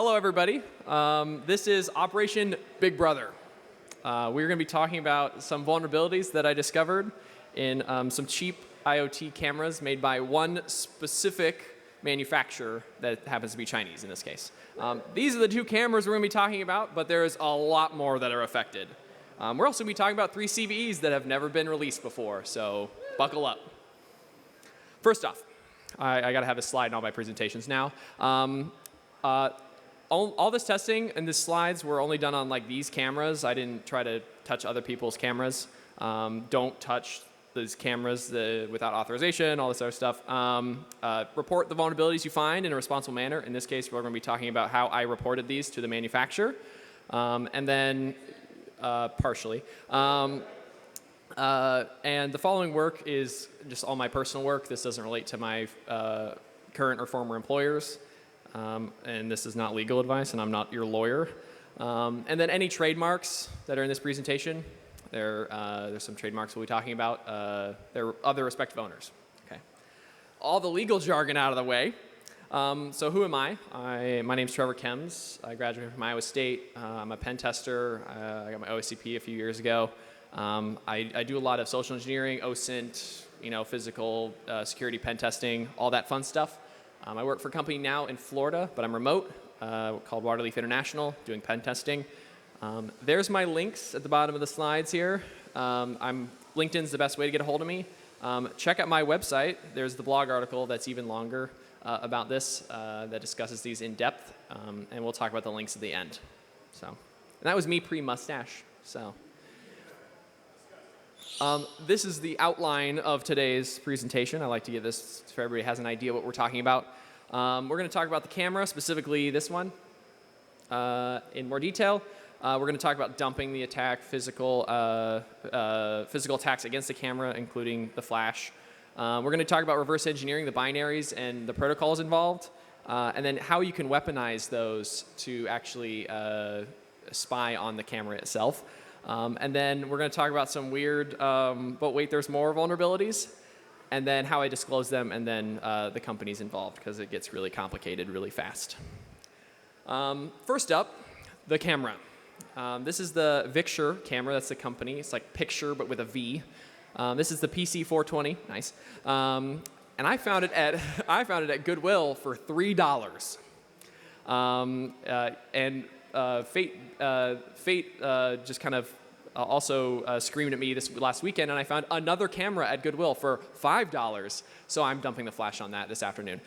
Hello, everybody. This is Operation Big Brother. We're going to be talking about some vulnerabilities that I discovered in some cheap IoT cameras made by one specific manufacturer that happens to be Chinese in this case. These are the two cameras we're going to be talking about, but there's a lot more that are affected. We're also going to be talking about 3 CVEs that have never been released before, so buckle up. First off, I got to have a slide in all my presentations now. All this testing and the slides were only done on like these cameras. I didn't try to touch other people's cameras. Don't touch these cameras without authorization, all this other stuff. Report the vulnerabilities you find in a responsible manner. In this case, we're going to be talking about how I reported these to the manufacturer. And then partially. And the following work is just all my personal work. This doesn't relate to my current or former employers. And this is not legal advice, and I'm not your lawyer. And then any trademarks that are in this presentation, there's some trademarks we'll be talking about. They're other respective owners. Okay. All the legal jargon out of the way. So who am I? My name's Trevor Kems. I graduated from Iowa State. I'm a pen tester. I got my OSCP a few years ago. I do a lot of social engineering, OSINT, physical security pen testing, all that fun stuff. I work for a company now in Florida, but I'm remote, called Waterleaf International, doing pen testing. There's my links at the bottom of the slides here. LinkedIn's the best way to get a hold of me. Check out my website. There's the blog article that's even longer about this that discusses these in depth, and we'll talk about the links at the end. And that was me pre-mustache. This is the outline of today's presentation. I like to give this so everybody has an idea what we're talking about. We're going to talk about the camera, specifically this one, in more detail. We're going to talk about dumping the attack, physical attacks against the camera, including the flash. We're going to talk about reverse engineering, the binaries and the protocols involved, and then how you can weaponize those to actually spy on the camera itself. And then we're going to talk about some weird, but wait, there's more vulnerabilities, and then how I disclose them, and then the companies involved, because it gets really complicated really fast. First up, the camera. This is the Victure camera. That's the company. It's like picture, but with a V. This is the PC420. Nice. And I found it at Goodwill for $3. Fate just kind of also screamed at me this last weekend, and I found another camera at Goodwill for $5. So I'm dumping the flash on that this afternoon.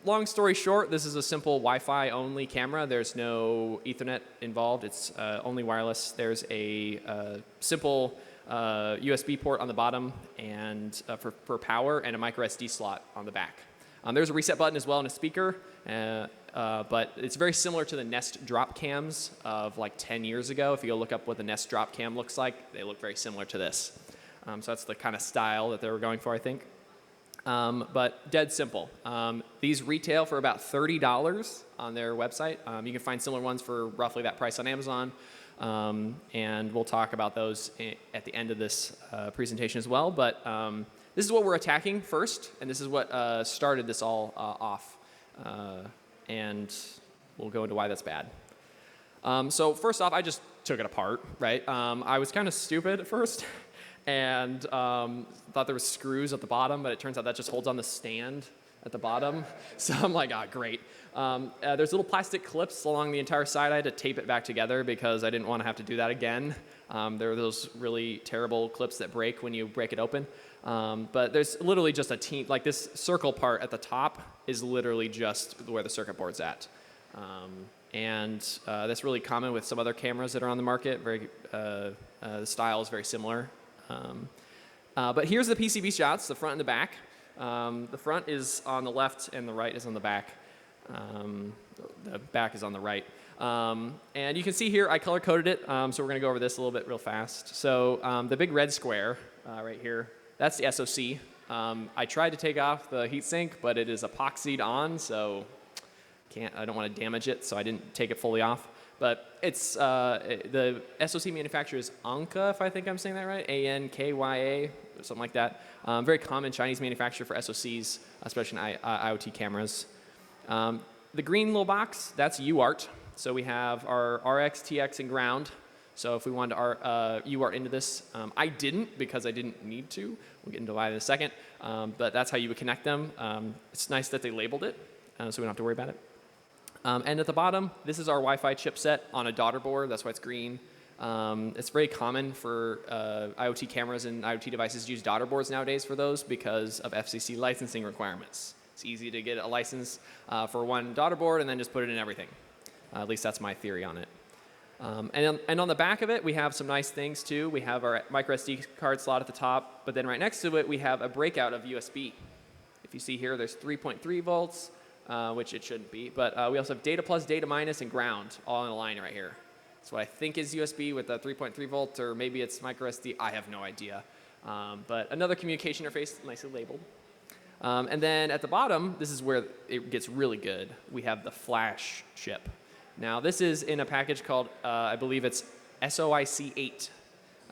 Long story short, this is a simple Wi-Fi only camera. There's no Ethernet involved. It's only wireless. There's a simple USB port on the bottom and for power, and a micro SD slot on the back. There's a reset button as well and a speaker. But it's very similar to the Nest drop cams of like 10 years ago. If you go look up what the Nest drop cam looks like, they look very similar to this. So that's the kind of style that they were going for, I think. But dead simple. These retail for about $30 on their website. You can find similar ones for roughly that price on Amazon. And we'll talk about those at the end of this presentation as well. But this is what we're attacking first, and this is what started this all off. And we'll go into why that's bad. So first off, I just took it apart, right? I was kind of stupid at first and thought there was screws at the bottom, but it turns out that just holds on the stand at the bottom. So I'm like, great. There's little plastic clips along the entire side. I had to tape it back together because I didn't want to have to do that again. There are those really terrible clips that break when you break it open. But there's literally just like this circle part at the top is literally just where the circuit board's at. And that's really common with some other cameras that are on the market. The style is very similar. But here's the PCB shots, the front and the back. The front is on the left and the right is on the back. The back is on the right. And you can see here I color-coded it, so we're going to go over this a little bit real fast. So the big red square right here, that's the SoC. I tried to take off the heatsink, but it is epoxied on, so I don't want to damage it, so I didn't take it fully off. But it's the SoC manufacturer is Anka, if I think I'm saying that right, Ankya, something like that. Very common Chinese manufacturer for SoCs, especially in IoT cameras. The green little box, that's UART. So we have our RX, TX, and ground. So if we wanted to UART into this, I didn't because I didn't need to. We'll get into why in a second. But that's how you would connect them. It's nice that they labeled it, so we don't have to worry about it. And at the bottom, this is our Wi-Fi chipset on a daughter board. That's why it's green. It's very common for IoT cameras and IoT devices to use daughter boards nowadays for those because of FCC licensing requirements. It's easy to get a license for one daughter board and then just put it in everything. At least that's my theory on it. And on the back of it, we have some nice things too. We have our micro SD card slot at the top, but then right next to it, we have a breakout of USB. If you see here, there's 3.3 volts, which it shouldn't be, but we also have data plus, data minus, and ground all in a line right here. That's what I think is USB with the 3.3 volt, or maybe it's micro SD. I have no idea. But another communication interface, nicely labeled. And then at the bottom, this is where it gets really good. We have the flash chip. Now, this is in a package called, I believe it's SOIC 8.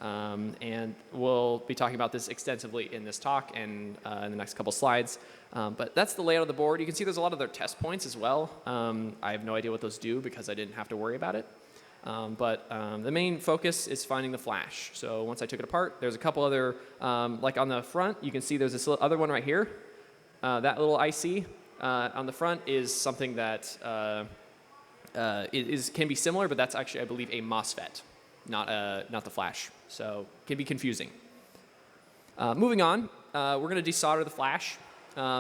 And we'll be talking about this extensively in this talk and in the next couple slides. But that's the layout of the board. You can see there's a lot of their test points as well. I have no idea what those do because I didn't have to worry about it. But the main focus is finding the flash. So once I took it apart, there's a couple other, like on the front, you can see there's this other one right here. That little IC on the front is something that can be similar, but that's actually, I believe, a MOSFET, not the flash. So it can be confusing. Moving on, we're going to desolder the flash.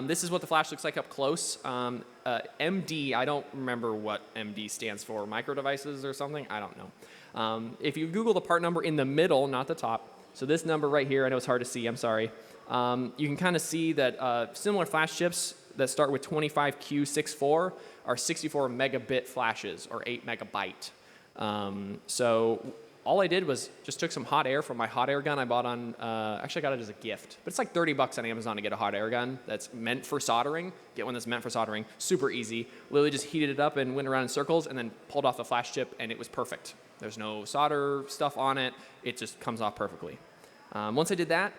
This is what the flash looks like up close. MD, I don't remember what MD stands for, micro devices or something, I don't know. If you Google the part number in the middle, not the top, so this number right here, I know it's hard to see, I'm sorry. You can kind of see that similar flash chips that start with 25Q64 are 64 megabit flashes, or 8 megabyte. So all I did was just took some hot air from my hot air gun I bought on, actually I got it as a gift, but it's like 30 bucks on Amazon to get a hot air gun that's meant for soldering. Get one that's meant for soldering, super easy. Literally just heated it up and went around in circles and then pulled off the flash chip and it was perfect. There's no solder stuff on it, it just comes off perfectly. Once I did that,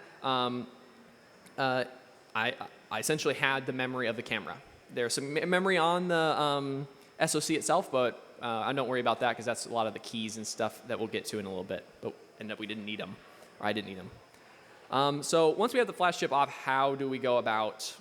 I essentially had the memory of the camera. There's some memory on the SoC itself, but I don't worry about that because that's a lot of the keys and stuff that we'll get to in a little bit. But end up we didn't need them, or I didn't need them. So once we have the flash chip off, how do we go about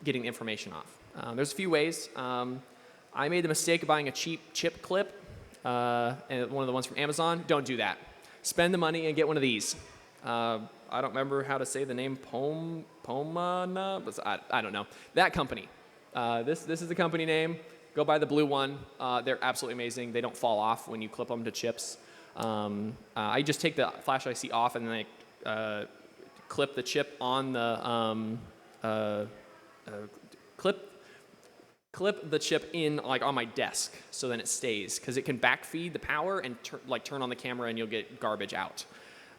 getting the information off? There's a few ways. I made the mistake of buying a cheap chip clip, and one of the ones from Amazon. Don't do that. Spend the money and get one of these. I don't remember how to say the name, Pomana, but I don't know. That company. This is the company name. Go buy the blue one. They're absolutely amazing. They don't fall off when you clip them to chips. I just take the flash IC off and then I clip the chip on the clip the chip in like on my desk so then it stays because it can backfeed the power and turn on the camera and you'll get garbage out.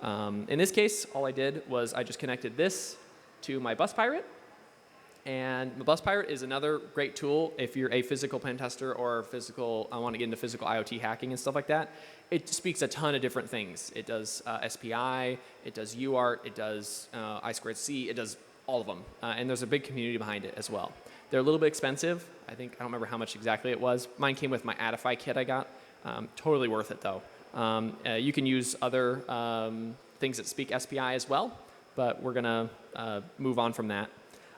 In this case, all I did was I just connected this to my Bus Pirate. And the Bus Pirate is another great tool if you're a physical pen tester or I want to get into physical IoT hacking and stuff like that. It speaks a ton of different things. It does SPI, it does UART, it does I2C, it does all of them. And there's a big community behind it as well. They're a little bit expensive. I don't remember how much exactly it was. Mine came with my Adify kit I got. Totally worth it though. You can use other things that speak SPI as well, but we're going to move on from that.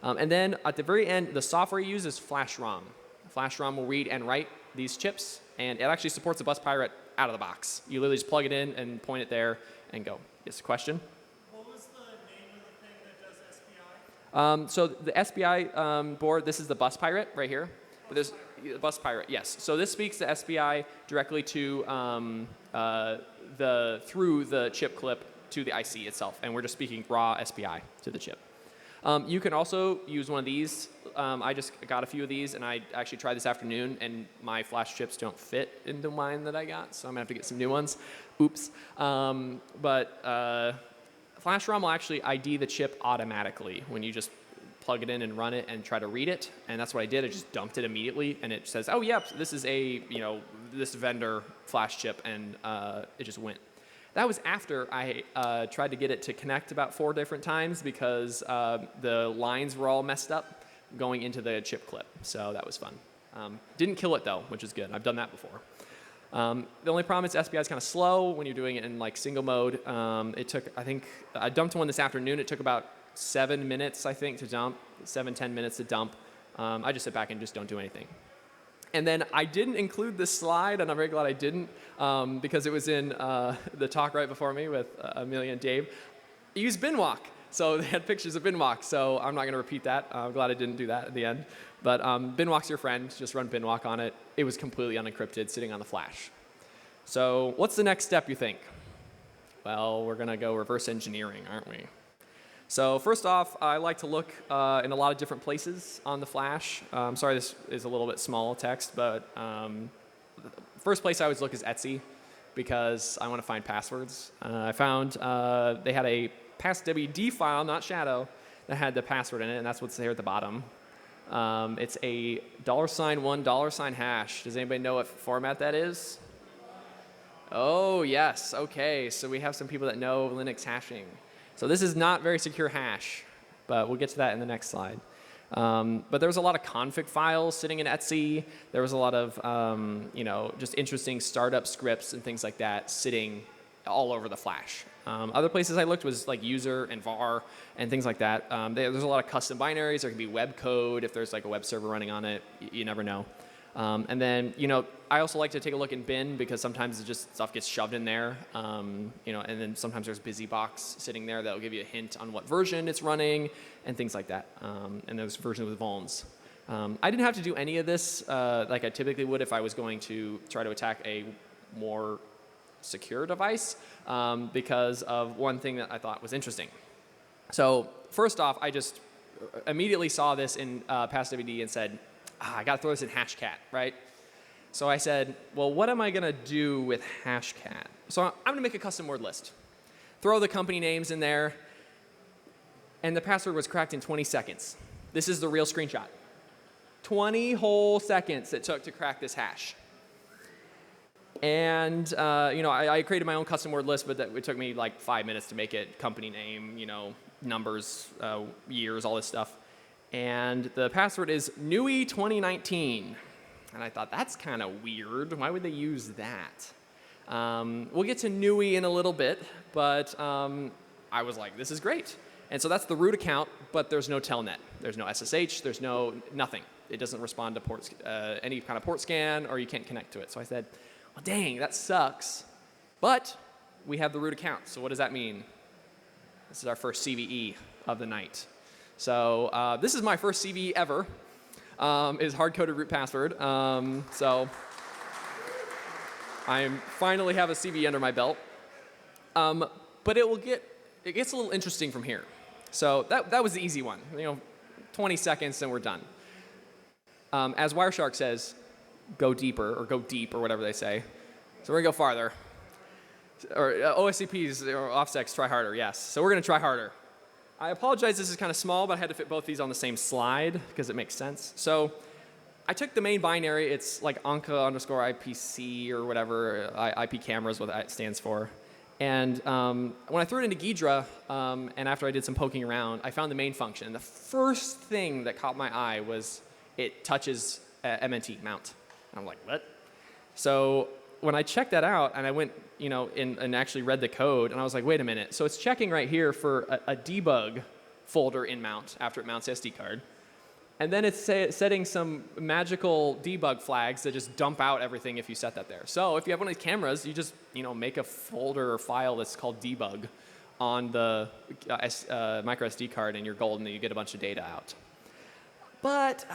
And then at the very end, the software you use is FlashROM. FlashROM will read and write these chips, and it actually supports the Bus Pirate out of the box. You literally just plug it in and point it there and go. Yes, question? What was the name of the thing that does SPI? So the SPI board, this is the Bus Pirate right here. But there's the Bus Pirate, yes. So this speaks the SPI directly to through the chip clip to the IC itself, and we're just speaking raw SPI to the chip. You can also use one of these. I just got a few of these, and I actually tried this afternoon, and my flash chips don't fit into mine that I got, so I'm going to have to get some new ones. Oops. But FlashROM will actually ID the chip automatically when you just plug it in and run it and try to read it, and that's what I did. I just dumped it immediately, and it says, oh, yep, this is a, this vendor flash chip, and it just went. That was after I tried to get it to connect about 4 different times because the lines were all messed up. going into the chip clip. So that was fun. Didn't kill it though, which is good. I've done that before. The only problem is SPI is kind of slow when you're doing it in like single mode. It took, I think, I dumped one this afternoon. It took about 7 minutes, I think, to dump, 10 minutes to dump. I just sit back and just don't do anything. And then I didn't include this slide, and I'm very glad I didn't, because it was in the talk right before me with Amelia and Dave. I used Binwalk. So they had pictures of Binwalk, so I'm not going to repeat that. I'm glad I didn't do that at the end. But Binwalk's your friend. Just run Binwalk on it. It was completely unencrypted, sitting on the flash. So what's the next step, you think? Well, we're going to go reverse engineering, aren't we? So first off, I like to look in a lot of different places on the flash. I'm sorry this is a little bit small text, but the first place I always look is Etsy, because I want to find passwords. I found they had a passwd file, not shadow, that had the password in it, and that's what's there at the bottom. It's a $1 hash. Does anybody know what format that is? Oh, yes. Okay, so we have some people that know Linux hashing. So this is not very secure hash, but we'll get to that in the next slide. But there was a lot of config files sitting in Etsy. There was a lot of just interesting startup scripts and things like that sitting all over the flash. Other places I looked was like user and var and things like that. There's a lot of custom binaries. There could be web code if there's like a web server running on it. You never know. And then, I also like to take a look in bin, because sometimes stuff gets shoved in there. And then sometimes there's BusyBox sitting there that'll give you a hint on what version it's running and things like that. And there's versions with vulns. I didn't have to do any of this like I typically would if I was going to try to attack a more secure device, because of one thing that I thought was interesting. So first off, I just immediately saw this in passwd and said, I got to throw this in Hashcat, right? So I said, well, what am I going to do with Hashcat? So I'm going to make a custom word list. Throw the company names in there, and the password was cracked in 20 seconds. This is the real screenshot. 20 whole seconds it took to crack this hash. And I created my own custom word list, but it took me like 5 minutes to make it. Company name, numbers, years, all this stuff. And the password is Nui 2019. And I thought, that's kind of weird. Why would they use that? We'll get to Nui in a little bit, but I was like, this is great. And so that's the root account, but there's no telnet. There's no SSH. There's nothing. It doesn't respond to ports, any kind of port scan, or you can't connect to it. So I said, well, dang, that sucks. But we have the root account. So what does that mean? This is our first CVE of the night. So this is my first CVE ever, is hard-coded root password. So I finally have a CVE under my belt. But it gets a little interesting from here. So that was the easy one. 20 seconds and we're done. As Wireshark says, go deeper, or go deep, or whatever they say. So we're going to go farther. Or OSCPs, or OffSecs, try harder, yes. So we're going to try harder. I apologize, this is kind of small, but I had to fit both these on the same slide because it makes sense. So I took the main binary. It's like Anka_IPC or whatever. IP camera is what that stands for. And when I threw it into Ghidra, and after I did some poking around, I found the main function. And the first thing that caught my eye was it touches MNT, mount. And I'm like, what? So when I checked that out, and I went and actually read the code, and I was like, wait a minute. So it's checking right here for a debug folder in mount after it mounts SD card. And then it's setting some magical debug flags that just dump out everything if you set that there. So if you have one of these cameras, you just make a folder or file that's called debug on the micro SD card, and you're golden, and you get a bunch of data out. But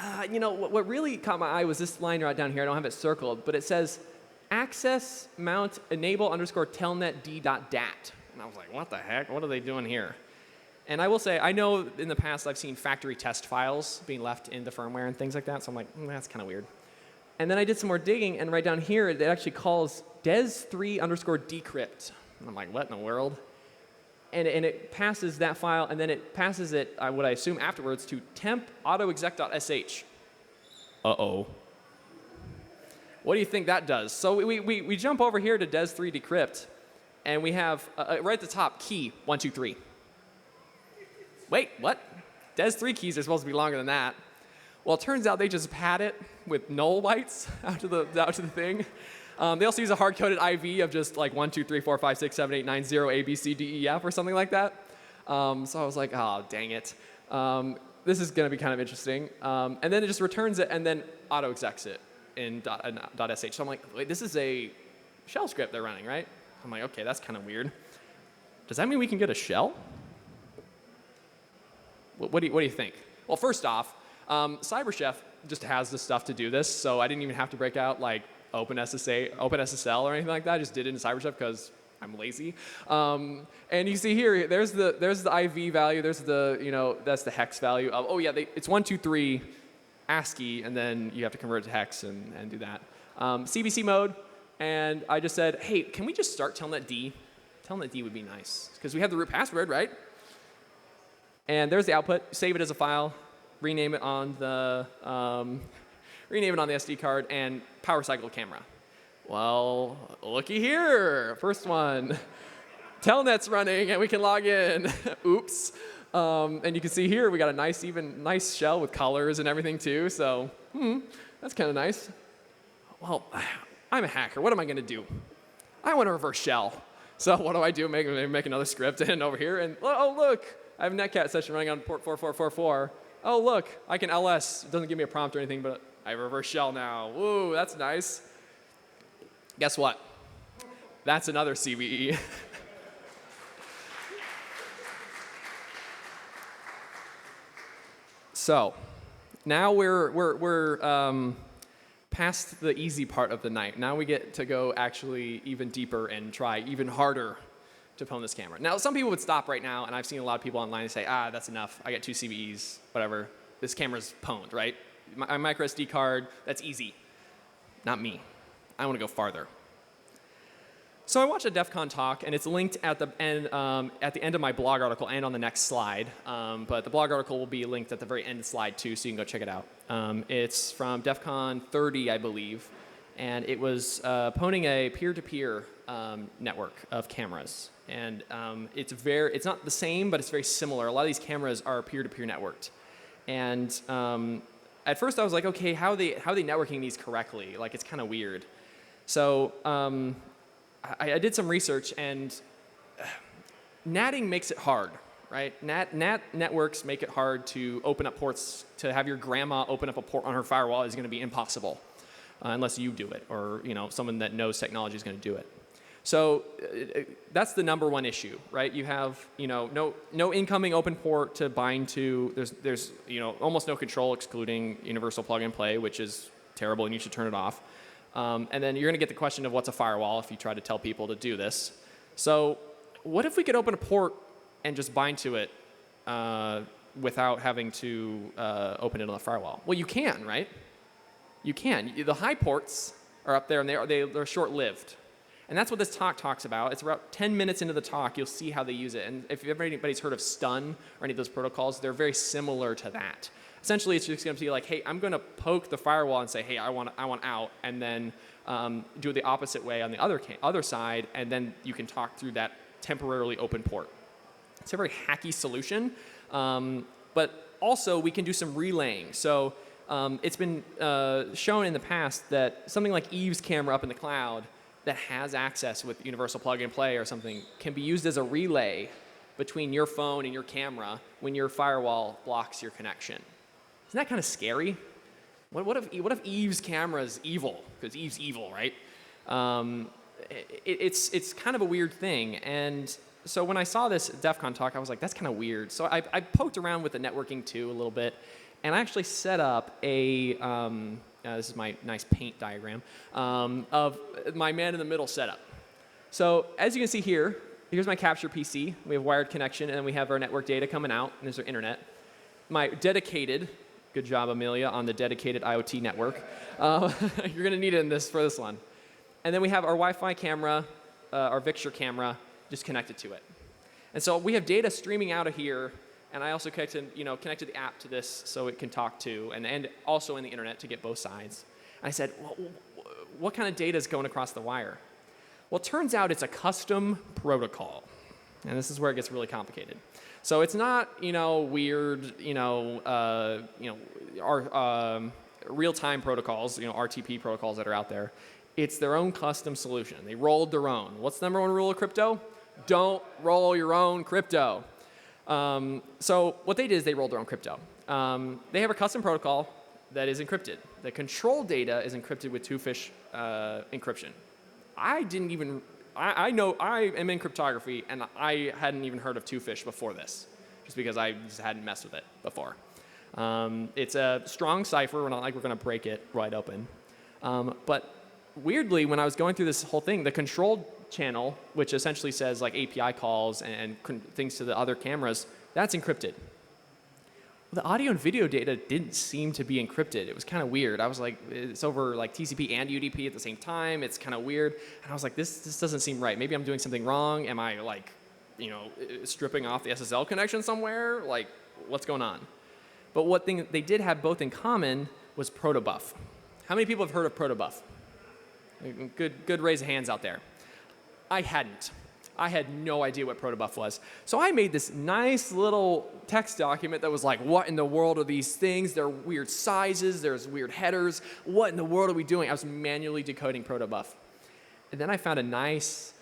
what really caught my eye was this line right down here. I don't have it circled, but it says access mount enable _telnet d.dat. And I was like, what the heck? What are they doing here? And I will say, I know in the past I've seen factory test files being left in the firmware and things like that, so I'm like, that's kind of weird. And then I did some more digging, and right down here it actually calls des3 _decrypt. And I'm like, what in the world? And it passes that file, and then it passes it, what I assume afterwards, to temp autoexec.sh. Uh-oh. What do you think that does? So we jump over here to des3 decrypt, and we have, right at the top, key 123. Wait, what? Des3 keys are supposed to be longer than that. Well, it turns out they just pad it with null bytes out to the thing. They also use a hard-coded IV of just like 1, 2, 3, 4, 5, 6, 7, 8, 9, 0, A, B, C, D, E, F, or something like that. So I was like, oh, dang it. This is going to be kind of interesting. And then it just returns it and then auto-execs it in .sh. So I'm like, wait, this is a shell script they're running, right? I'm like, okay, that's kind of weird. Does that mean we can get a shell? What do you think? Well, first off, CyberChef just has the stuff to do this, so I didn't even have to break out like OpenSSL or anything like that. I just did it in CyberChef because I'm lazy. And you see here, there's the IV value, there's the, that's the hex value of, oh yeah, it's 1, 2, 3 ASCII, and then you have to convert it to hex and do that. CBC mode, and I just said, hey, can we just start telling that D? Telling that D would be nice, because we have the root password, right? And there's the output. Save it as a file, rename it on the SD card, and power cycle camera. Well, looky here, first one. Telnet's running, and we can log in. Oops. And you can see here we got a nice shell with colors and everything too. So that's kind of nice. Well, I'm a hacker. What am I going to do? I want to reverse shell. So what do? Make another script and over here, and oh look, I have a netcat session running on port 4444. Oh look, I can LS. It doesn't give me a prompt or anything, but I reverse shell now. Woo, that's nice. Guess what? That's another CVE. So now we're past the easy part of the night. Now we get to go actually even deeper and try even harder to pwn this camera. Now, some people would stop right now, and I've seen a lot of people online say, that's enough. I got 2 CVEs, whatever. This camera's pwned, right? My micro SD card, that's easy. Not me. I want to go farther. So I watched a DEF CON talk, and it's linked at the end of my blog article and on the next slide. But the blog article will be linked at the very end of slide 2, so you can go check it out. It's from DEF CON 30, I believe, and it was pwning a peer-to-peer network of cameras. And it's not the same, but it's very similar. A lot of these cameras are peer-to-peer networked. And at first I was like, okay, how are they networking these correctly? Like, it's kind of weird. So I did some research, and natting makes it hard, right? Networks make it hard to open up ports. To have your grandma open up a port on her firewall is going to be impossible unless you do it, or someone that knows technology is going to do it. So that's the number one issue, right? You have no incoming open port to bind to. There's almost no control, excluding universal plug and play, which is terrible, and you should turn it off. And then you're going to get the question of what's a firewall if you try to tell people to do this. So what if we could open a port and just bind to it without having to open it on the firewall? Well, you can, right? You can. The high ports are up there, and they're short-lived. And that's what this talk talks about. It's about 10 minutes into the talk, you'll see how they use it. And if anybody's heard of stun or any of those protocols, they're very similar to that. Essentially, it's just going to be like, hey, I'm going to poke the firewall and say, hey, I want out, and then do it the opposite way on the other side, and then you can talk through that temporarily open port. It's a very hacky solution, but also we can do some relaying. So it's been shown in the past that something like Eve's camera up in the cloud that has access with universal plug and play or something can be used as a relay between your phone and your camera when your firewall blocks your connection. Isn't that kind of scary? What if Eve's camera is evil? Because Eve's evil, right? It's kind of a weird thing. And so when I saw this DEF CON talk, I was like, that's kind of weird. So I poked around with the networking too a little bit, and I actually set up a this is my nice paint diagram of my man-in-the-middle setup. So as you can see here, here's my capture PC. We have wired connection, and then we have our network data coming out, and there's our internet. My dedicated, good job, Amelia, on the dedicated IoT network. You're going to need it for this one. And then we have our Wi-Fi camera, our Victure camera, just connected to it. And so we have data streaming out of here, and I also connected the app to this so it can talk to, and also in the internet to get both sides. And I said, well, what kind of data is going across the wire? Well, it turns out it's a custom protocol. And this is where it gets really complicated. So it's not, weird, our real-time protocols, RTP protocols that are out there. It's their own custom solution. They rolled their own. What's the number one rule of crypto? Don't roll your own crypto. So what they did is they rolled their own crypto. They have a custom protocol that is encrypted. The control data is encrypted with two-fish encryption. I know I am in cryptography, and I hadn't even heard of two-fish before this, just because I just hadn't messed with it before. It's a strong cipher. We're not like we're going to break it right open. But weirdly, when I was going through this whole thing, the control channel, which essentially says like API calls and things to the other cameras, that's encrypted. The audio and video data didn't seem to be encrypted. It was kind of weird. I was like, it's over like TCP and UDP at the same time. It's kind of weird. And I was like, this doesn't seem right. Maybe I'm doing something wrong. Am I like, stripping off the SSL connection somewhere? Like, what's going on? But what thing they did have both in common was protobuf. How many people have heard of protobuf? Good raise of hands out there. I hadn't. I had no idea what protobuf was. So I made this nice little text document that was like, what in the world are these things? They're weird sizes. There's weird headers. What in the world are we doing? I was manually decoding protobuf. And then I found a nice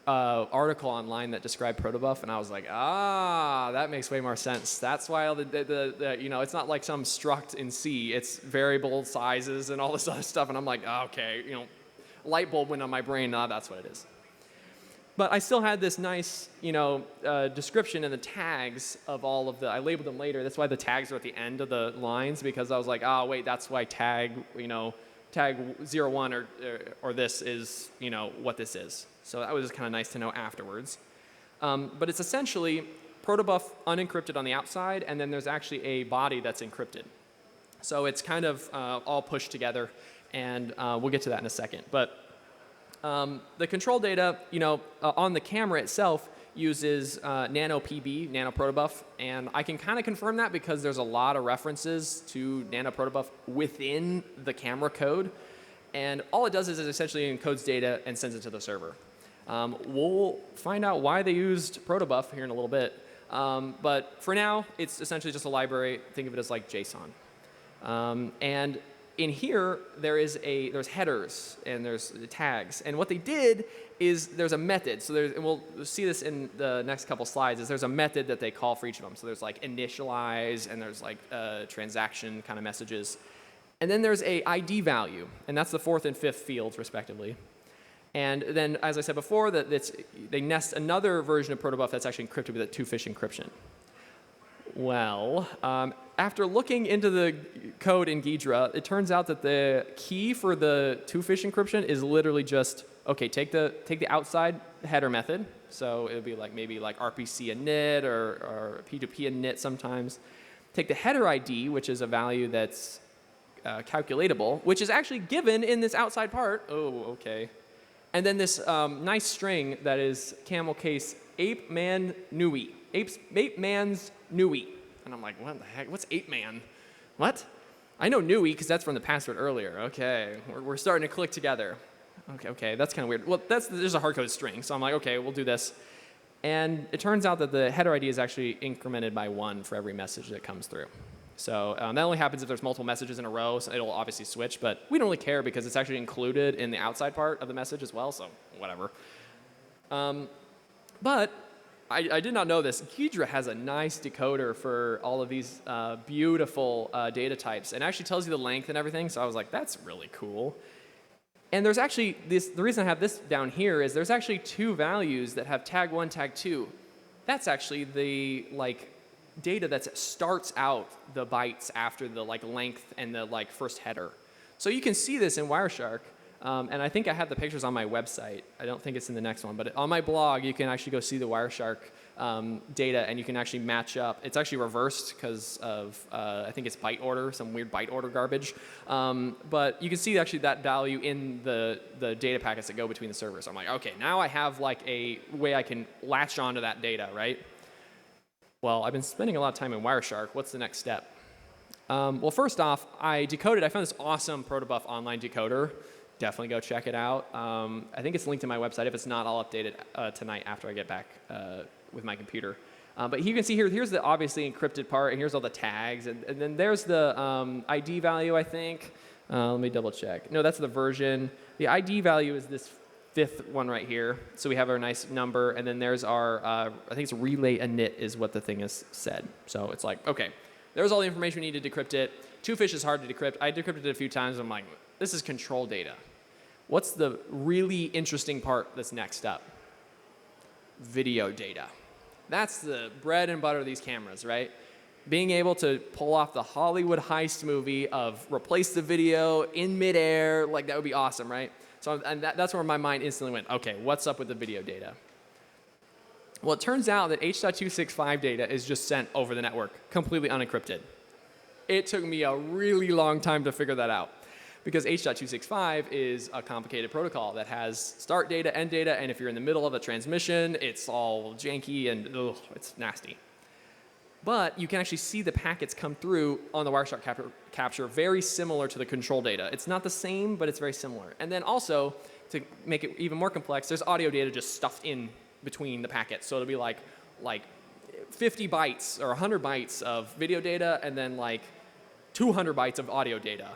article online that described protobuf, and I was like, that makes way more sense. That's why it's not like some struct in C. It's variable sizes and all this other stuff. And I'm like, okay, light bulb went on my brain. That's what it is. But I still had this nice, description in the tags of all of I labeled them later. That's why the tags are at the end of the lines, because I was like, wait, that's why tag 01 or this is, what this is. So that was just kind of nice to know afterwards. But it's essentially protobuf unencrypted on the outside, and then there's actually a body that's encrypted. So it's kind of all pushed together, and we'll get to that in a second. But the control data, on the camera itself uses nano PB, nano protobuf, and I can kind of confirm that because there's a lot of references to nano protobuf within the camera code, and all it does is it essentially encodes data and sends it to the server. We'll find out why they used protobuf here in a little bit, but for now, it's essentially just a library. Think of it as like JSON, and in here, there's headers and there's tags. And what they did is there's a method. So and we'll see this in the next couple slides, is there's a method that they call for each of them. So there's like initialize, and there's like transaction kind of messages. And then there's a ID value, and that's the fourth and fifth fields, respectively. And then, as I said before, they nest another version of protobuf that's actually encrypted with a two-fish encryption. Well, after looking into the code in Ghidra, it turns out that the key for the two-fish encryption is literally just, okay, take the outside header method. So it would be like maybe like RPC init or P2P init sometimes. Take the header ID, which is a value that's calculatable, which is actually given in this outside part. Oh, okay. And then this nice string that is camel case ape man nui. Ape man's nui. And I'm like, what the heck? What's ape man? What? I know nui because that's from the password earlier. Okay, we're starting to click together. Okay, that's kind of weird. Well, there's a hard-coded string, so I'm like, okay, we'll do this. And it turns out that the header ID is actually incremented by 1 for every message that comes through. So that only happens if there's multiple messages in a row, so it'll obviously switch, but we don't really care because it's actually included in the outside part of the message as well, so whatever. But I did not know this. Ghidra has a nice decoder for all of these beautiful data types, and actually tells you the length and everything, so I was like, that's really cool. And there's actually, the reason I have this down here is there's actually 2 values that have tag 1, tag 2. That's actually the data that starts out the bytes after the length and the first header. So you can see this in Wireshark. And I think I have the pictures on my website. I don't think it's in the next one, but on my blog, you can actually go see the Wireshark data, and you can actually match up. It's actually reversed because of, I think it's byte order, some weird byte order garbage. But you can see actually that value in the data packets that go between the servers. So I'm like, okay, now I have a way I can latch onto that data, right? Well, I've been spending a lot of time in Wireshark. What's the next step? Well, first off, I found this awesome protobuf online decoder. Definitely go check it out. I think it's linked to my website. If it's not, I'll update it tonight after I get back with my computer. But you can see here, here's the obviously encrypted part, and here's all the tags, and then there's the ID value, I think. Let me double check. No, that's the version. The ID value is this 5th one right here. So we have our nice number, and then there's our, I think it's relay init is what the thing is said. So it's like, okay, there's all the information we need to decrypt it. Twofish is hard to decrypt. I decrypted it a few times. I'm like, this is control data. What's the really interesting part that's next up? Video data. That's the bread and butter of these cameras, right? Being able to pull off the Hollywood heist movie of replace the video in midair, like that would be awesome, right? So and that's where my mind instantly went, okay, what's up with the video data? Well, it turns out that H.265 data is just sent over the network, completely unencrypted. It took me a really long time to figure that out, because H.265 is a complicated protocol that has start data, end data, and if you're in the middle of a transmission, it's all janky and it's nasty. But you can actually see the packets come through on the Wireshark capture very similar to the control data. It's not the same, but it's very similar. And then also, to make it even more complex, there's audio data just stuffed in between the packets. So it'll be like 50 bytes or 100 bytes of video data and then like 200 bytes of audio data.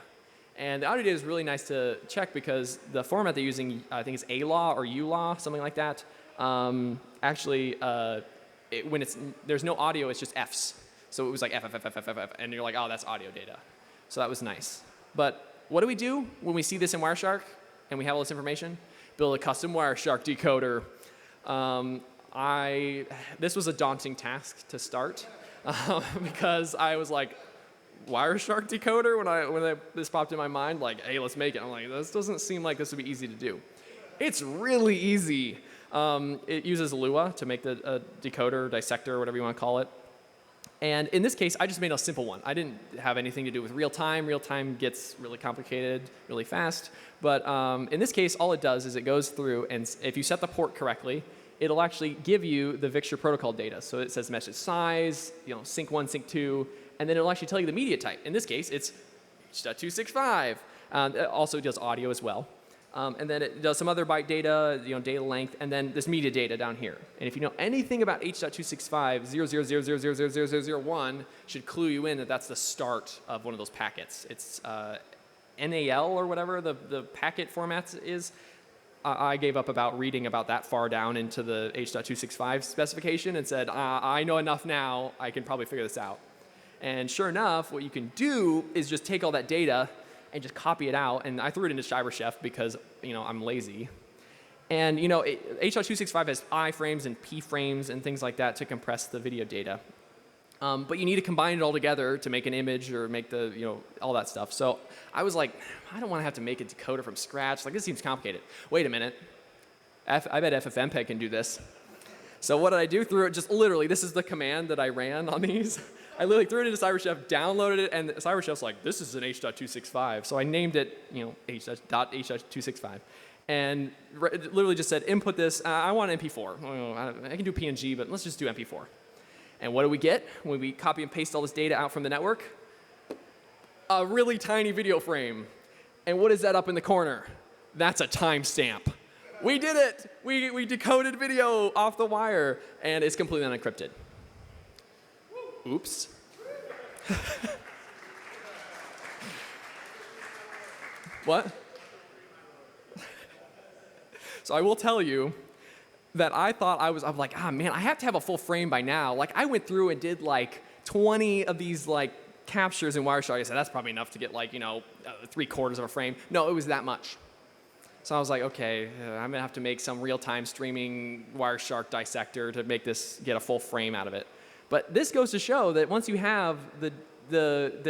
And the audio data is really nice to check because the format they're using, I think it's ALAW or ULAW, something like that. Actually, when there's no audio, it's just Fs. So it was like F, F, F, F, F, F, F, and you're like, oh, that's audio data. So that was nice. But what do we do when we see this in Wireshark and we have all this information? Build a custom Wireshark decoder. This was a daunting task to start because I was like, Wireshark decoder when this popped in my mind, like, hey, let's make it. I'm like, this doesn't seem like this would be easy to do. It's really easy. It uses Lua to make the decoder, dissector, whatever you want to call it. And in this case, I just made a simple one. I didn't have anything to do with real time. Real time gets really complicated really fast. But in this case, all it does is it goes through, and if you set the port correctly, it'll actually give you the VIXTURE protocol data. So it says message size, sync 1, sync 2, and then it'll actually tell you the media type. In this case, it's H.265. It also does audio as well. And then it does some other byte data, data length, and then this media data down here. And if you know anything about H.265, 000000001 should clue you in that that's the start of one of those packets. It's NAL or whatever the packet format is. I gave up about reading about that far down into the H.265 specification and said, I know enough now, I can probably figure this out. And sure enough, what you can do is just take all that data and just copy it out. And I threw it into CyberChef because, I'm lazy. And, H.265 has I frames and P frames and things like that to compress the video data. But you need to combine it all together to make an image or make all that stuff. So I was like, I don't want to have to make a decoder from scratch. Like, this seems complicated. Wait a minute. I bet FFmpeg can do this. So what did I do? Threw it just literally, this is the command that I ran on these. I literally threw it into CyberChef, downloaded it, and CyberChef's like, this is an H.265. So I named it, H.265. And it literally just said, input this. I want MP4. I can do PNG, but let's just do MP4. And what do we get when we copy and paste all this data out from the network? A really tiny video frame. And what is that up in the corner? That's a timestamp. We did it. We decoded video off the wire, and it's completely unencrypted. Oops. What? So I will tell you that I thought I'm like, man, I have to have a full frame by now. Like, I went through and did like 20 of these like captures in Wireshark. I said, that's probably enough to get like, 3/4 of a frame. No, it was that much. So I was like, okay, I'm gonna have to make some real-time streaming Wireshark dissector to make this get a full frame out of it. But this goes to show that once you have the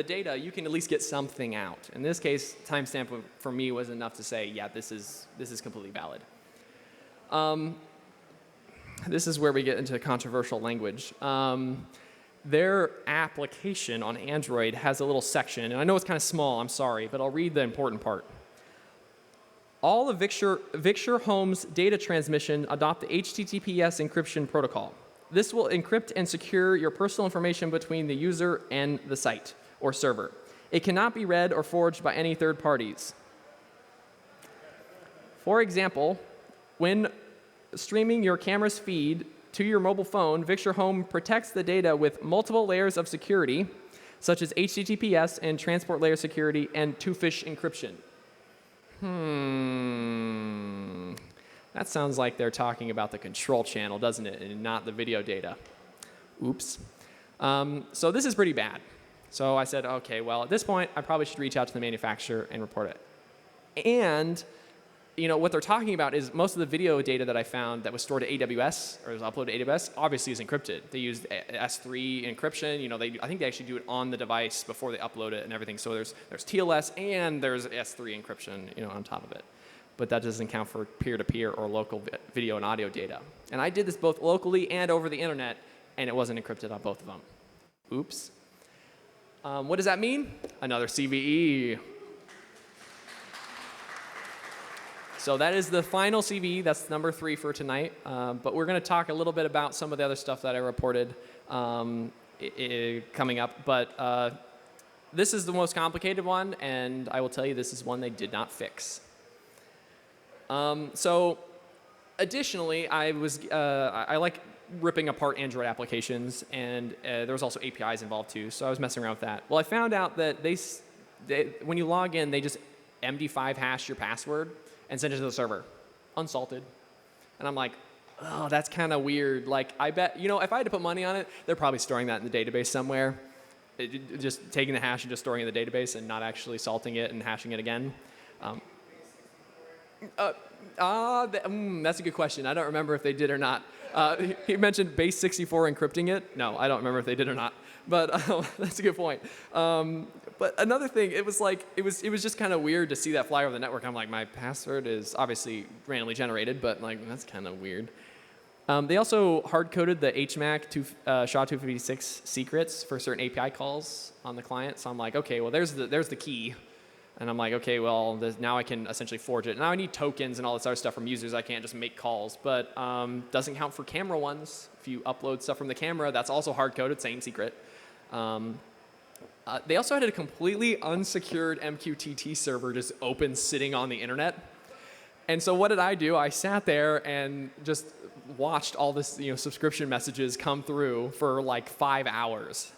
data, you can at least get something out. In this case, timestamp for me was enough to say, yeah, this is completely valid. This is where we get into controversial language. Their application on Android has a little section, and I know it's kind of small, I'm sorry, but I'll read the important part. All of VIXTURE Home's data transmission adopt the HTTPS encryption protocol. This will encrypt and secure your personal information between the user and the site or server. It cannot be read or forged by any third parties. For example, when streaming your camera's feed to your mobile phone, Victure Home protects the data with multiple layers of security, such as HTTPS and transport layer security and two-fish encryption. That sounds like they're talking about the control channel, doesn't it, and not the video data. Oops. So this is pretty bad. So I said, okay, well, at this point, I probably should reach out to the manufacturer and report it. And what they're talking about is most of the video data that I found that was stored to AWS or was uploaded to AWS obviously is encrypted. They used S3 encryption. I think they actually do it on the device before they upload it and everything. So there's TLS and there's S3 encryption on top of it. But that doesn't count for peer-to-peer or local video and audio data. And I did this both locally and over the internet, and it wasn't encrypted on both of them. Oops. What does that mean? Another CVE. So that is the final CVE. That's number 3 for tonight. But we're going to talk a little bit about some of the other stuff that I reported coming up. But this is the most complicated one, and I will tell you this is one they did not fix. So additionally, I like ripping apart Android applications, and there was also APIs involved too, so I was messing around with that. Well, I found out that when you log in, they just MD5 hash your password and send it to the server, unsalted. And I'm like, oh, that's kind of weird. Like, I bet, if I had to put money on it, they're probably storing that in the database somewhere, just taking the hash and just storing it in the database and not actually salting it and hashing it again. That's a good question. I don't remember if they did or not. He mentioned base 64 encrypting it. No, I don't remember if they did or not. But that's a good point. But another thing, it was just kind of weird to see that fly over the network. I'm like, my password is obviously randomly generated, but that's kind of weird. They also hard-coded the HMAC SHA-256 secrets for certain API calls on the client. So I'm like, okay, well, there's the key. And I'm like, okay, well, now I can essentially forge it. Now I need tokens and all this other stuff from users. I can't just make calls. But doesn't count for camera ones. If you upload stuff from the camera, that's also hard-coded, same secret. They also had a completely unsecured MQTT server just open sitting on the internet. And so what did I do? I sat there and just watched all this subscription messages come through for like 5 hours.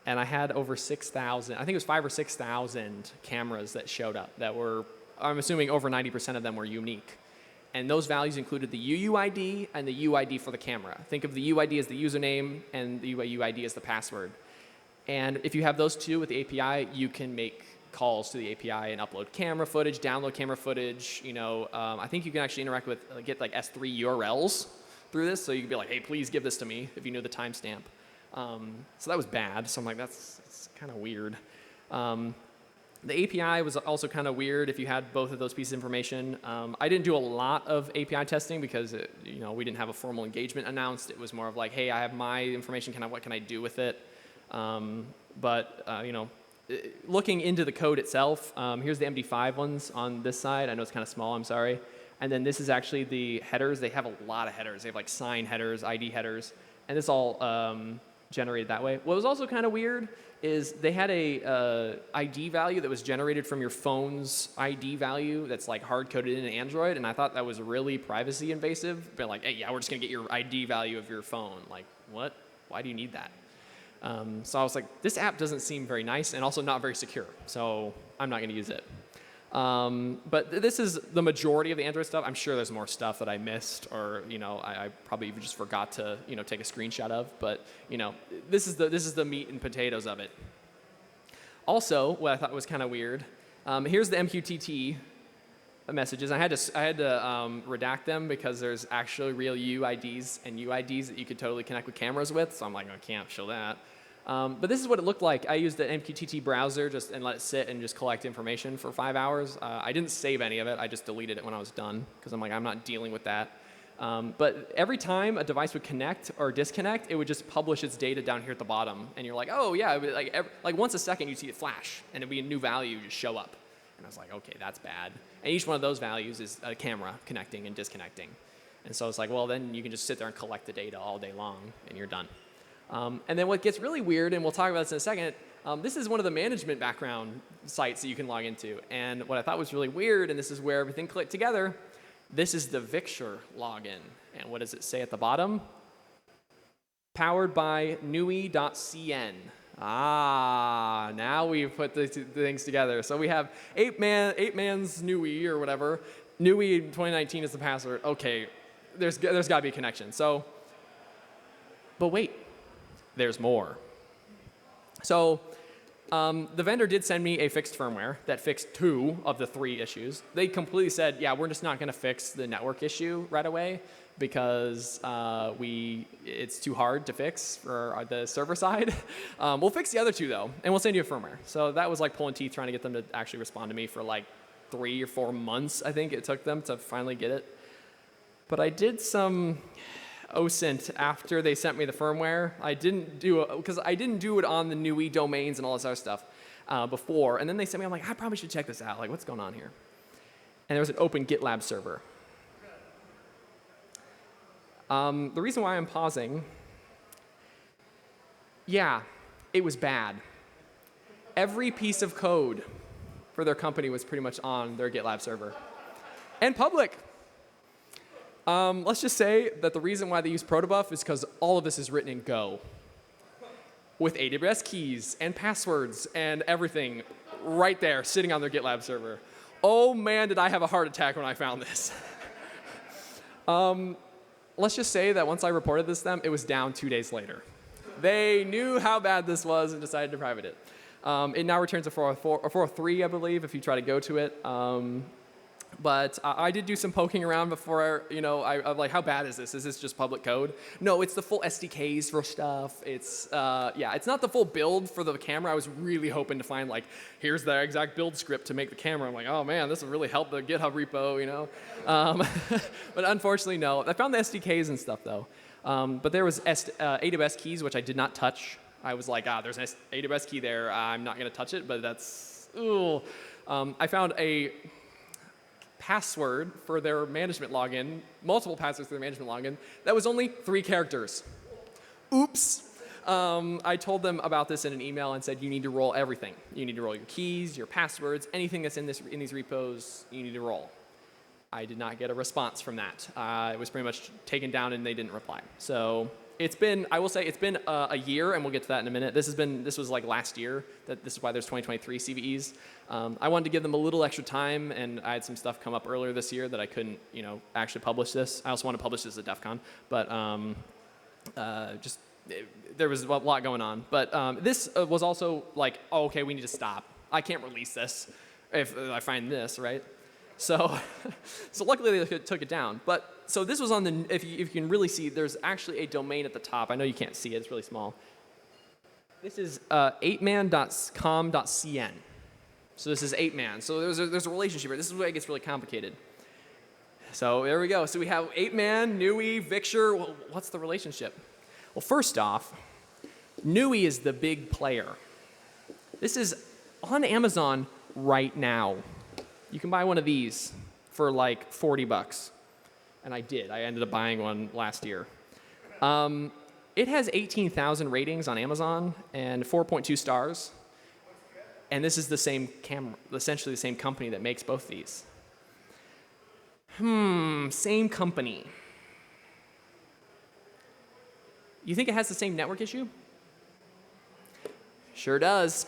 And I had over 6,000, I think it was 5,000 or 6,000 cameras that showed up that were, I'm assuming over 90% of them were unique. And those values included the UUID and the UID for the camera. Think of the UID as the username and the UID as the password. And if you have those two with the API, you can make calls to the API and upload camera footage, download camera footage. I think you can actually interact with, get like S3 URLs through this. So you can be like, hey, please give this to me if you know the timestamp. So that was bad. So I'm like, that's kind of weird. The API was also kind of weird if you had both of those pieces of information. I didn't do a lot of API testing because we didn't have a formal engagement announced. It was more of like, hey, I have my information. What can I do with it? Looking into the code itself, here's the MD5 ones on this side. I know it's kind of small. I'm sorry. And then this is actually the headers. They have a lot of headers. They have like sign headers, ID headers, and this all generated that way. What was also kind of weird is they had a ID value that was generated from your phone's ID value that's like hard-coded in Android, and I thought that was really privacy invasive. But like, hey, yeah, we're just going to get your ID value of your phone. Like, what? Why do you need that? So I was like, this app doesn't seem very nice and also not very secure, so I'm not going to use it. But this is the majority of the Android stuff. I'm sure there's more stuff that I missed or, I probably even just forgot to, take a screenshot of. But, this is the meat and potatoes of it. Also, what I thought was kind of weird, here's the MQTT messages. I had to redact them because there's actually real UIDs and UIDs that you could totally connect with cameras with. So I'm like, I can't show that. But this is what it looked like. I used the MQTT browser and let it sit and just collect information for 5 hours. I didn't save any of it. I just deleted it when I was done because I'm like, I'm not dealing with that. But every time a device would connect or disconnect, it would just publish its data down here at the bottom. And you're like, oh, yeah. Like once a second, you'd see it flash, and it'd be a new value just show up. And I was like, okay, that's bad. And each one of those values is a camera connecting and disconnecting. And so it's like, well, then you can just sit there and collect the data all day long, and you're done. And then what gets really weird, and we'll talk about this in a second, this is one of the management background sites that you can log into. And what I thought was really weird, and this is where everything clicked together, this is the Victure login. And what does it say at the bottom? powered by NUI.cn. Ah, now we've put the two things together. So we have 8man's NUI or whatever. NUI 2019 is the password. Okay, there's got to be a connection. So, but wait, there's more. So the vendor did send me a fixed firmware that fixed 2 of the 3 issues. They completely said, yeah, we're just not going to fix the network issue right away because it's too hard to fix for the server side. We'll fix the other 2 though, and we'll send you a firmware. So that was like pulling teeth trying to get them to actually respond to me for like 3 or 4 months, I think it took them to finally get it. But I did some OSINT after they sent me the firmware. I didn't do it because I didn't do it on the NUI domains and all this other stuff before. And then they sent me, I'm like, I probably should check this out. Like, what's going on here? And there was an open GitLab server. The reason why I'm pausing, yeah, it was bad. Every piece of code for their company was pretty much on their GitLab server. And public. Let's just say that the reason why they use protobuf is because all of this is written in Go with AWS keys and passwords and everything right there sitting on their GitLab server. Oh man, did I have a heart attack when I found this. Let's just say that once I reported this to them, it was down 2 days later. They knew how bad this was and decided to private it. It now returns a 404 or 403, I believe, if you try to go to it. But I did do some poking around before, I'm like, how bad is this? Is this just public code? No, it's the full SDKs for stuff. It's not the full build for the camera. I was really hoping to find, like, here's the exact build script to make the camera. I'm like, oh man, this will really help the GitHub repo, But unfortunately, no. I found the SDKs and stuff, though. But there was AWS keys, which I did not touch. I was like, there's an AWS key there. I'm not going to touch it, but that's, ooh. I found a password for their management login, multiple passwords for their management login, that was only 3 characters. Oops. I told them about this in an email and said, you need to roll everything. You need to roll your keys, your passwords, anything that's in these repos, you need to roll. I did not get a response from that. It was pretty much taken down and they didn't reply. So I will say it's been a year, and we'll get to that in a minute. This was like last year. This is why there's 2023 CVEs. I wanted to give them a little extra time, and I had some stuff come up earlier this year that I couldn't, actually publish this. I also want to publish this at DEF CON, but there was a lot going on. But this was also like, oh, okay, we need to stop. I can't release this if I find this, right? So luckily they took it down. But so this was on the, if you can really see, there's actually a domain at the top. I know you can't see it, it's really small. This is 8man.com.cn. So this is 8man. So there's a relationship here. This is where it gets really complicated. So there we go. So we have 8man, NUI, Victure. Well, what's the relationship? Well, first off, NUI is the big player. This is on Amazon right now. You can buy one of these for like $40. And I did. I ended up buying one last year. It has 18,000 ratings on Amazon and 4.2 stars. And this is the same camera, essentially the same company that makes both these. Same company. You think it has the same network issue? Sure does.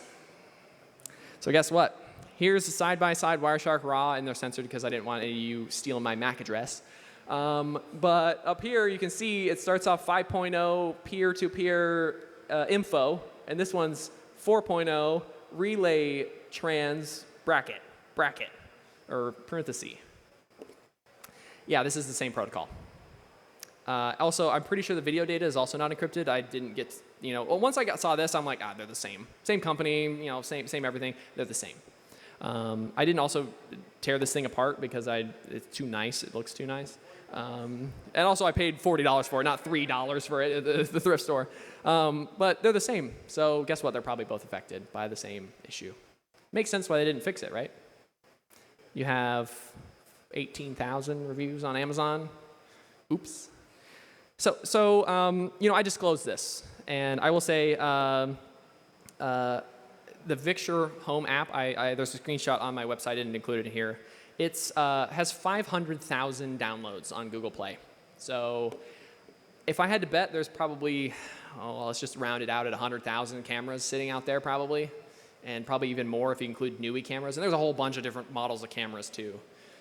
So guess what? Here's a side-by-side Wireshark raw in their sensor because I didn't want any of you stealing my MAC address. But up here, you can see it starts off 5.0 peer-to-peer info, and this one's 4.0 relay trans bracket, or parenthesis. Yeah, this is the same protocol. Also, I'm pretty sure the video data is also not encrypted. I didn't get, well, once I saw this, I'm like, they're the same. Same company, same everything. They're the same. I didn't also tear this thing apart because it's too nice. It looks too nice. And also I paid $40 for it, not $3 for it at the thrift store. But they're the same. So guess what? They're probably both affected by the same issue. Makes sense why they didn't fix it, right? You have 18,000 reviews on Amazon. Oops. So I disclosed this. And I will say the Victure Home app, there's a screenshot on my website. I didn't include it here. It has 500,000 downloads on Google Play. So if I had to bet, there's probably, well, let's just round it out at 100,000 cameras sitting out there probably, and probably even more if you include Nui cameras. And there's a whole bunch of different models of cameras too.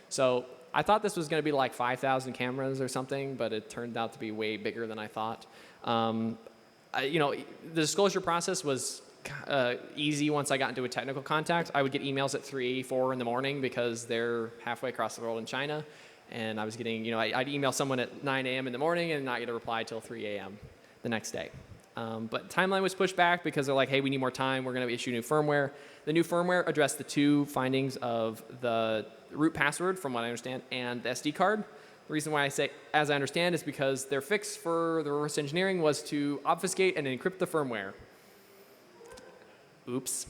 So I thought this was going to be like 5,000 cameras or something, but it turned out to be way bigger than I thought. The disclosure process was easy once I got into a technical contact. I would get emails at 3, 4 in the morning because they're halfway across the world in China. And I was getting, I'd email someone at 9 a.m. in the morning and not get a reply till 3 a.m. the next day. But timeline was pushed back because they're like, hey, we need more time. We're going to issue new firmware. The new firmware addressed the two findings of the root password, from what I understand, and the SD card. The reason why I say, as I understand, is because their fix for the reverse engineering was to obfuscate and encrypt the firmware. Oops.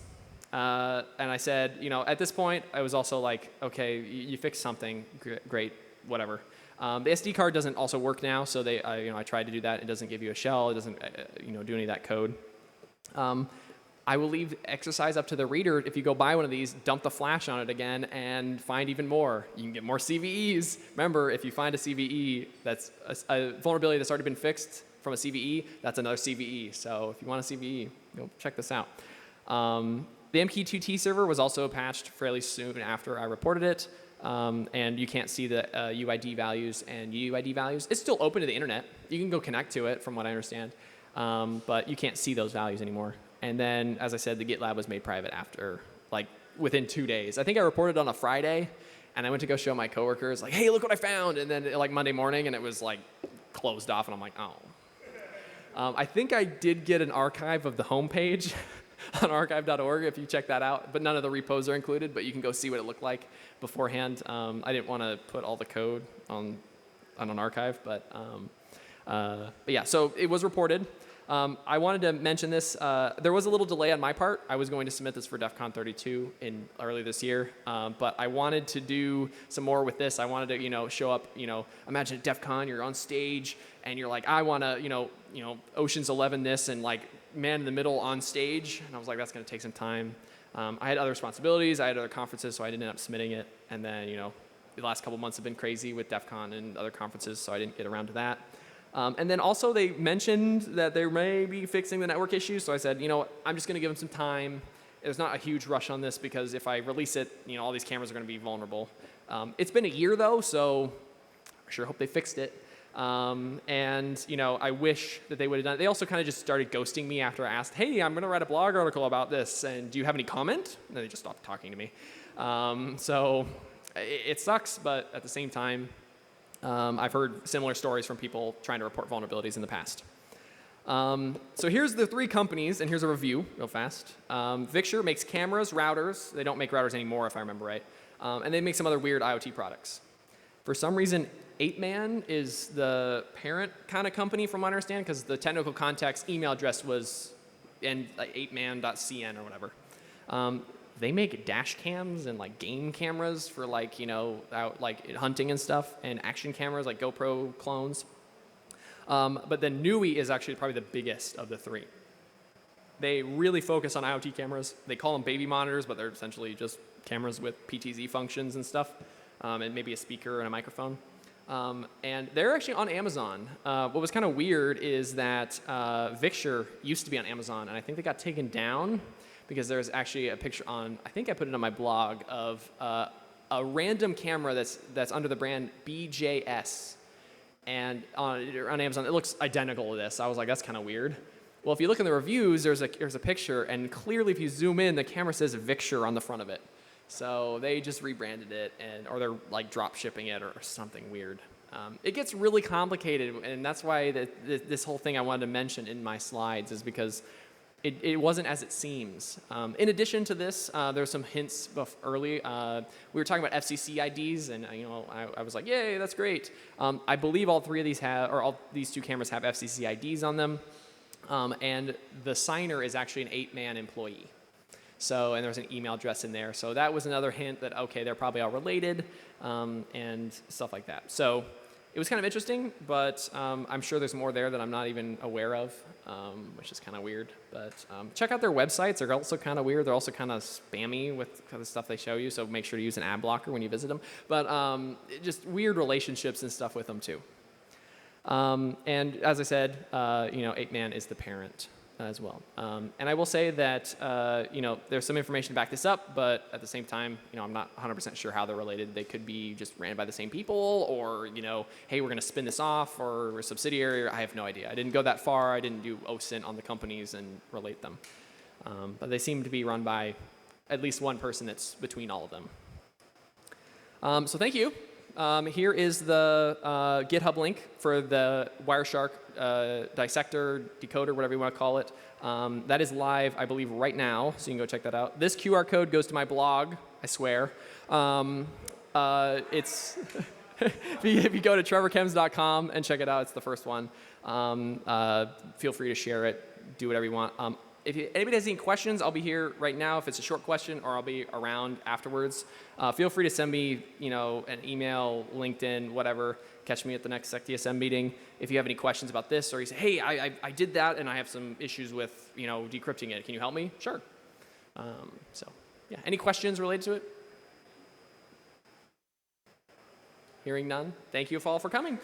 And I said, at this point, I was also like, okay, you fixed something, great, whatever. The SD card doesn't also work now, so I tried to do that. It doesn't give you a shell. It doesn't, do any of that code. I will leave exercise up to the reader. If you go buy one of these, dump the flash on it again and find even more. You can get more CVEs. Remember, if you find a CVE that's a vulnerability that's already been fixed from a CVE, that's another CVE. So if you want a CVE, go check this out. The MQ2T server was also patched fairly soon after I reported it. And you can't see the UID values and UUID values. It's still open to the internet. You can go connect to it, from what I understand. But you can't see those values anymore. And then, as I said, the GitLab was made private after, within 2 days. I think I reported on a Friday, and I went to go show my coworkers, like, hey, look what I found. And then, Monday morning, and it was, closed off, and I'm like, oh. I think I did get an archive of the homepage on archive.org if you check that out, but none of the repos are included, but you can go see what it looked like beforehand. I didn't want to put all the code on an archive, but yeah, so it was reported. I wanted to mention this. There was a little delay on my part. I was going to submit this for DEF CON 32 early this year, but I wanted to do some more with this. I wanted to, show up, imagine at DEF CON, you're on stage, and you're like, I want to, Ocean's 11 this, and man in the middle on stage. And I was like, that's going to take some time. I had other responsibilities. I had other conferences, so I didn't end up submitting it. And then, the last couple months have been crazy with DEF CON and other conferences, so I didn't get around to that. And then also they mentioned that they may be fixing the network issues. So I said, I'm just going to give them some time. There's not a huge rush on this because if I release it, all these cameras are going to be vulnerable. It's been a year though, so I sure hope they fixed it. And I wish that they would have done it. They also kind of just started ghosting me after I asked, hey, I'm going to write a blog article about this, and do you have any comment? And then they just stopped talking to me. So it sucks, but at the same time, I've heard similar stories from people trying to report vulnerabilities in the past. So here's the 3 companies, and here's a review real fast. Vixure makes cameras, routers. They don't make routers anymore, if I remember right. And they make some other weird IoT products. For some reason, 8man is the parent kind of company, from what I understand, because the technical contact's email address was 8man.cn or whatever. They make dash cams and game cameras for out hunting and stuff, and action cameras like GoPro clones. But then Nui is actually probably the biggest of the 3. They really focus on IoT cameras. They call them baby monitors, but they're essentially just cameras with PTZ functions and stuff, and maybe a speaker and a microphone. And they're actually on Amazon. What was kind of weird is that Vixure used to be on Amazon, and I think they got taken down because there's actually a picture on, I think I put it on my blog, of a random camera that's under the brand BJS. And on Amazon, it looks identical to this. I was like, that's kind of weird. Well, if you look in the reviews, there's a picture, and clearly if you zoom in, the camera says Vixure on the front of it. So they just rebranded it, or they're drop shipping it or something weird. It gets really complicated, and that's why this whole thing I wanted to mention in my slides is because it wasn't as it seems. In addition to this, there's some hints early. We were talking about FCC IDs, and I was like, yay, that's great. I believe all 3 of these all these 2 cameras have FCC IDs on them, and the signer is actually an 8man employee. So, and there's an email address in there. So that was another hint that, okay, they're probably all related, and stuff like that. So it was kind of interesting, but I'm sure there's more there that I'm not even aware of, which is kind of weird. But check out their websites. They're also kind of weird. They're also kind of spammy with the stuff they show you, so make sure to use an ad blocker when you visit them. But just weird relationships and stuff with them, too. And as I said, 8man is the parent as well. And I will say that, there's some information to back this up, but at the same time, I'm not 100% sure how they're related. They could be just ran by the same people, or, hey, we're going to spin this off, or a subsidiary. I have no idea. I didn't go that far. I didn't do OSINT on the companies and relate them. But they seem to be run by at least one person that's between all of them. So thank you. Here is the GitHub link for the Wireshark dissector, decoder, whatever you want to call it. That is live, I believe, right now, so you can go check that out. This QR code goes to my blog, I swear. It's if you go to trevorkems.com and check it out, it's the first one. Feel free to share it, do whatever you want. If anybody has any questions, I'll be here right now if it's a short question, or I'll be around afterwards. Feel free to send me, an email, LinkedIn, whatever. Catch me at the next SecDSM meeting. If you have any questions about this, or you say, hey, I did that and I have some issues with, decrypting it. Can you help me? Sure. Any questions related to it? Hearing none. Thank you all for coming.